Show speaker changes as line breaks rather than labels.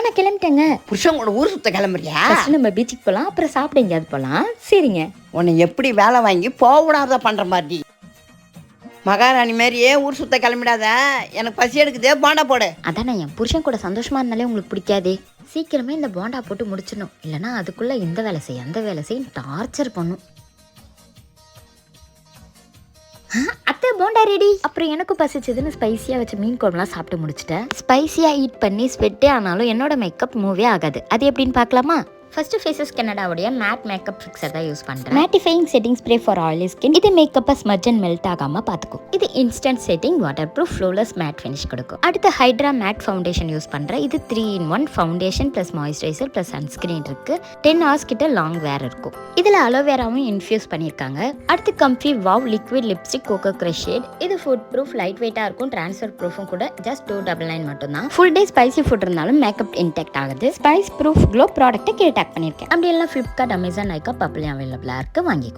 நான் கிளம்பிட்டேங்க.
புருஷன் கூட ஊர் சுத்த கிளம்புறியா?
நம்ம பீச்சுக்கு போகலாம், அப்புறம் சாப்பிட எங்கேயாவது போகலாம். சரிங்க.
உன்னை எப்படி வேலை வாங்கி போகக்கூடாத பண்ணுற மாதிரி மகாராணி மாதிரியே ஊர் சுத்த கிளம்பிடாத. எனக்கு பசி எடுக்குதே, போண்டா போடு.
அதானே, என் புருஷன் கூட சந்தோஷமா இருந்தாலே உங்களுக்கு பிடிக்காதே. சீக்கிரமே இந்த போண்டா போட்டு முடிச்சிடணும், இல்லைன்னா அதுக்குள்ள இந்த வேலை செய்ய அந்த வேலை செய்ய டார்ச்சர் பண்ணும். அத்தை போண்டா ரெடி. அப்புறம் எனக்கு பசிச்சதுன்னு ஸ்பைசியாக வச்ச மீன் குழம்புலாம் சாப்பிட்டு முடிச்சிட்டேன். ஸ்பைசியாக ஈட் பண்ணி ஸ்வெட்டே ஆனாலும் என்னோட மேக்கப் மூவே ஆகாது. அது எப்படின்னு பார்க்கலாமா? ஃபர்ஸ்ட் ஃபேஸஸ் கனடாவுடைய மேட் மேக்கப் ஃபிக்ஸர் தான் யூஸ் பண்ணுறேன். Mattifying setting spray for oily skin. இது மேக்கப்பை ஸ்மட்ஜ் அண்ட் மெல்ட் ஆகாமல் பார்த்துக்கும். இது instant setting, waterproof, flawless matte finish கொடுக்கும். அடுத்து ஹைட்ரா மேட் ஃபவுண்டேஷன் யூஸ் பண்ணுறேன். இது 3-in-1 foundation plus moisturiser plus sunscreen இருக்குது. 10 hours கிட்ட லாங் வேர் இருக்கும். இதில் அலோவேராவும் இன்ஃபியூஸ் பண்ணியிருக்காங்க. அடுத்து comfy wow liquid lipstick coco crush shade. இது ஃபுட் ப்ரூஃப், லைட் வெயிட்டாக இருக்கும், ட்ரான்ஸ்ஃபர் ப்ரூஃபும் கூட. ஜஸ்ட் 299 மட்டும்தான். ஃபுல் டே ஸ்பைசி ஃபுட் இருந்தாலும் மேக்கப் இன்டெக்ட் ஆகுது. ஸ்பைஸ் ப்ரூஃப் க்ளோ ப்ராடக்ட்டை கீழே டேக் பண்ணியிருக்கேன். அப்படி எல்லாம் ஃப்ளிப்கார்ட், அமேசான், நைக்கா, பப்லையும் அவைலபிளாக இருக்குது, வாங்கிக்கும்.